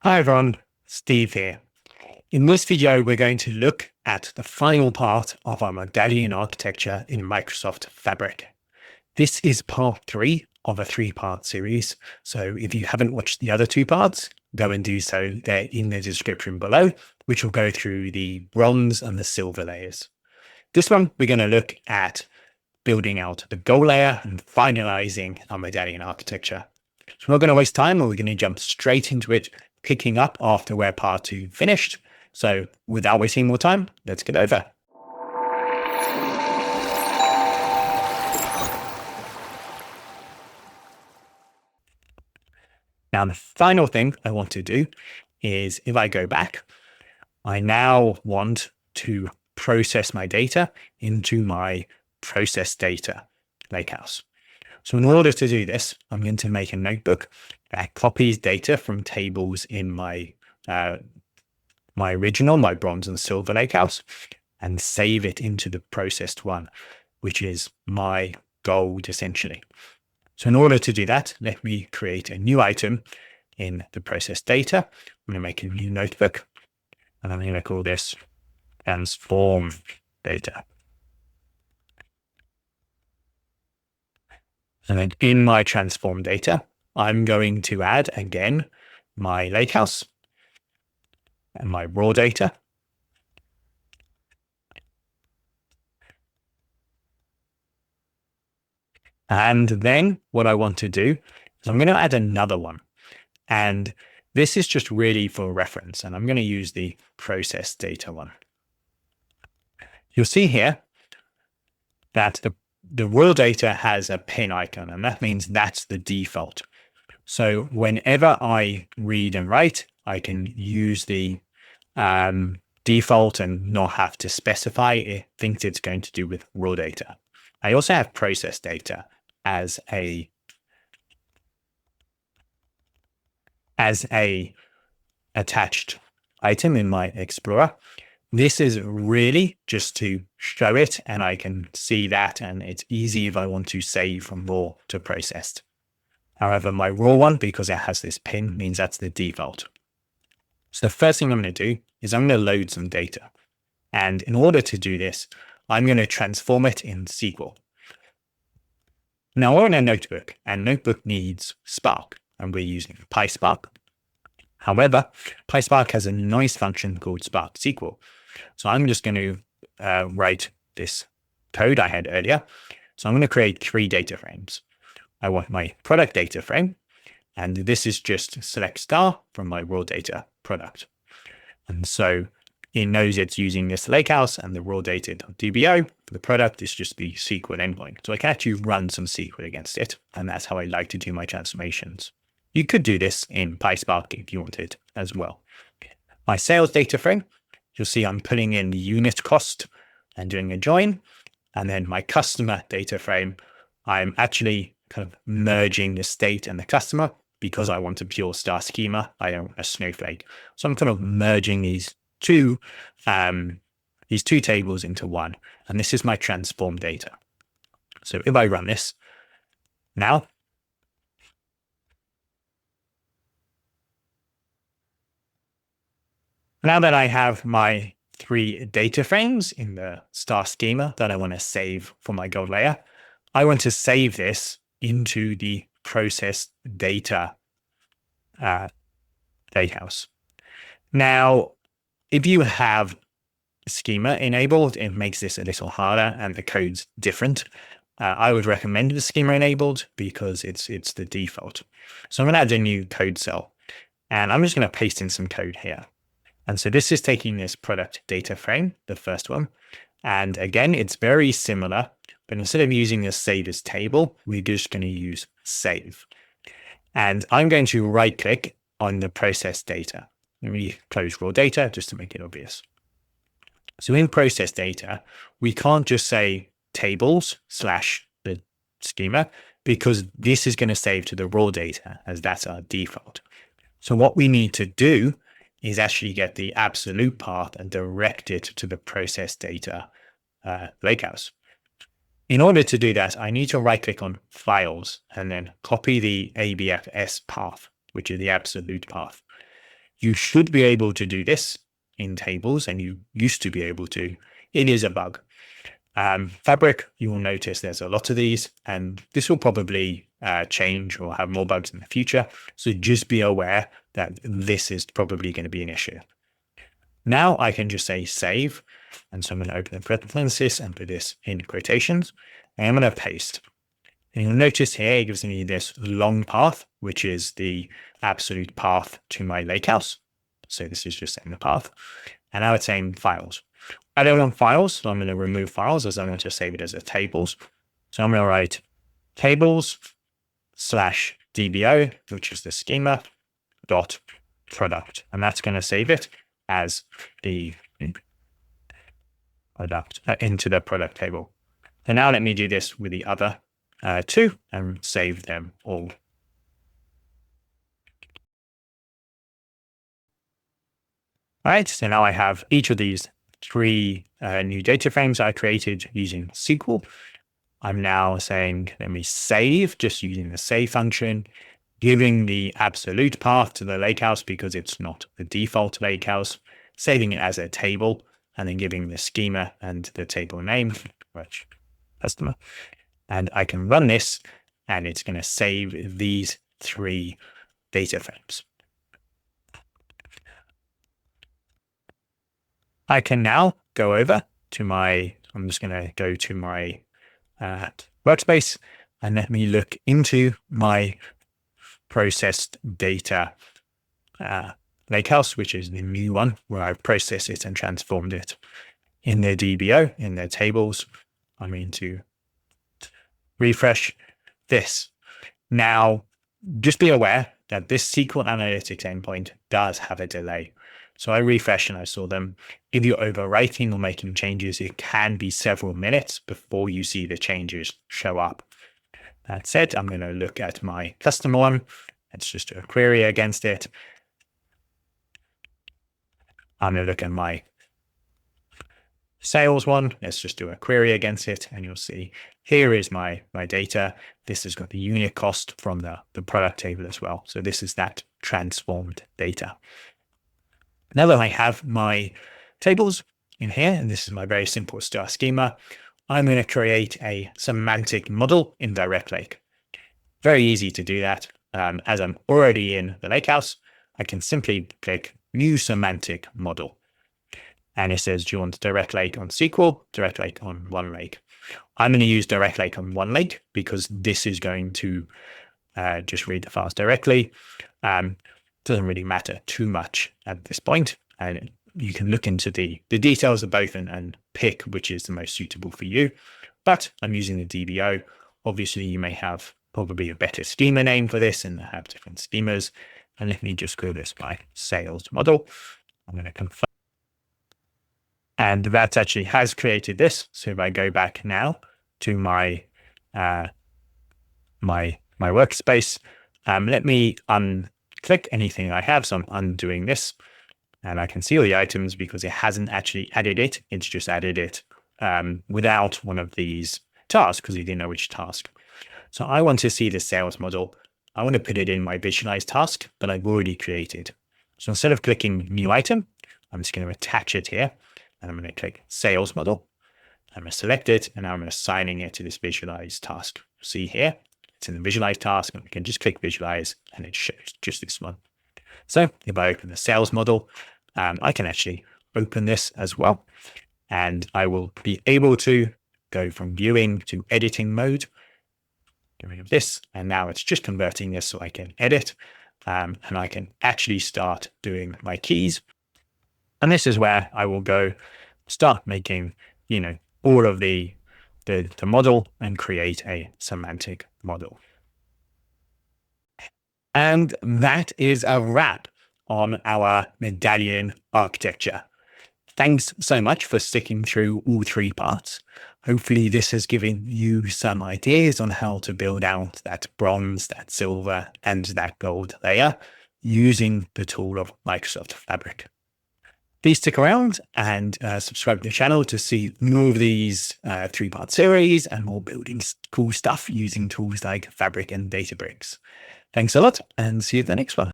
Hi everyone, Steve here. In this video, we're going to look at the final part of our Medallion architecture in Microsoft Fabric. This is part 3 of a 3-part series, so if you haven't watched the other 2 parts, go and do so. They're in the description below, which will go through the bronze and the silver layers. This one, we're going to look at building out the gold layer and finalizing our Medallion architecture. So we're not going to waste time, we're going to jump straight into it, picking up after where part 2 finished. So without wasting more time, let's get over. Now, the final thing I want to do is, if I go back, I now want to process my data into my process data lakehouse. So in order to do this, I'm going to make a notebook that copies data from tables in my my bronze and silver lakehouse, and save it into the processed one, which is my gold essentially. So in order to do that, let me create a new item in the process data. I'm going to make a new notebook, and I'm going to call this transform data. And then in my transform data, I'm going to add again my lakehouse and my raw data. And then what I want to do is I'm going to add another one. And this is just really for reference. And I'm going to use the process data one. You'll see here that the raw data has a pin icon, and that means that's the default. So whenever I read and write, I can use the default and not have to specify it thinks it's going to do with raw data. I also have process data as a attached item in my Explorer. This is really just to show it, and I can see that, and it's easy if I want to save from raw to processed. However, my raw one, because it has this pin, means that's the default. So the first thing I'm going to do is I'm going to load some data. And in order to do this, I'm going to transform it in SQL. Now we're in a notebook, and notebook needs Spark, and we're using PySpark. However, PySpark has a nice function called Spark SQL. So I'm just going to write this code I had earlier. So I'm going to create 3 data frames. I want my product data frame, and this is just select star from my raw data product. And so it knows it's using this lakehouse, and the raw data.dbo for the product is just the SQL endpoint. So I can actually run some SQL against it, and that's how I like to do my transformations. You could do this in PySpark if you wanted as well. My sales data frame, you'll see I'm putting in the unit cost and doing a join. And then my customer data frame, I'm actually kind of merging the state and the customer because I want a pure star schema. I don't want a snowflake. So I'm kind of merging these two tables into one. And this is my transform data. So if I run this now, that I have my 3 data frames in the star schema that I want to save for my gold layer, I want to save this into the process data lakehouse. Now, if you have schema enabled, it makes this a little harder and the code's different. I would recommend the schema enabled because it's the default. So I'm going to add a new code cell, and I'm just going to paste in some code here. And so this is taking this product data frame, the first one. And again, it's very similar, but instead of using the save as table, we're just going to use save. And I'm going to right click on the process data. Let me close raw data just to make it obvious. So in process data, we can't just say tables / the schema, because this is going to save to the raw data as that's our default. So what we need to do is actually get the absolute path and direct it to the process data lakehouse. In order to do that, I need to right click on files and then copy the ABFS path, which is the absolute path. You should be able to do this in tables, and you used to be able to. It is a bug. Fabric, you will notice there's a lot of these, and this will probably change or have more bugs in the future. So just be aware that this is probably going to be an issue. Now I can just say save. And so I'm going to open the parenthesis and put this in quotations. And I'm going to paste. And you'll notice here it gives me this long path, which is the absolute path to my lakehouse. So this is just saying the path. And now it's saying files. I don't want files, so I'm going to remove files as I'm going to save it as a tables. So I'm going to write tables/dbo, which is the schema, dot product. And that's going to save it as the product into the product table. So now let me do this with the other two and save them all. All right, so now I have each of these three new data frames I created using SQL. I'm now saying, let me save, just using the save function, giving the absolute path to the lakehouse because it's not the default lakehouse, saving it as a table, and then giving the schema and the table name, which customer. And I can run this, and it's going to save these three data frames. I can now go over to I'm just going to go to my workspace and let me look into my processed data lakehouse, which is the new one where I've processed it and transformed it. In their DBO, in their tables, I'm going to refresh this. Now, just be aware that this SQL Analytics endpoint does have a delay. So I refreshed and I saw them. If you're overwriting or making changes, it can be several minutes before you see the changes show up. That said, I'm going to look at my customer one. Let's just do a query against it. I'm going to look at my sales one. Let's just do a query against it. And you'll see here is my data. This has got the unit cost from the product table as well. So this is that transformed data. Now that I have my tables in here, and this is my very simple star schema, I'm going to create a semantic model in Direct Lake. Very easy to do that. As I'm already in the lakehouse, I can simply click New Semantic Model. And it says, do you want Direct Lake on SQL, Direct Lake on OneLake? I'm going to use Direct Lake on OneLake because this is going to just read the files directly. Doesn't really matter too much at this point, and you can look into the details of both and pick which is the most suitable for you. But I'm using the DBO. Obviously, you may have probably a better schema name for this and have different schemas. And let me just call this my sales model. I'm going to confirm. And that actually has created this. So if I go back now to my my workspace, let me click anything I have. So I'm undoing this and I can see all the items because it hasn't actually added it. It's just added it without one of these tasks because you didn't know which task. So I want to see the sales model. I want to put it in my visualize task that I've already created. So instead of clicking new item, I'm just going to attach it here and I'm going to click sales model. I'm going to select it and now I'm assigning it to this visualize task. See here, it's in the visualize task and we can just click visualize and it shows just this one. So if I open the sales model, I can actually open this as well. And I will be able to go from viewing to editing mode. Get rid of this. And now it's just converting this so I can edit. And I can actually start doing my keys. And this is where I will go start making, all of the model and create a semantic model. And that is a wrap on our Medallion architecture. Thanks so much for sticking through all three parts. Hopefully this has given you some ideas on how to build out that bronze, that silver, and that gold layer using the tool of Microsoft Fabric. Please stick around and subscribe to the channel to see more of these three-part series and more building cool stuff using tools like Fabric and Databricks. Thanks a lot and see you at the next one.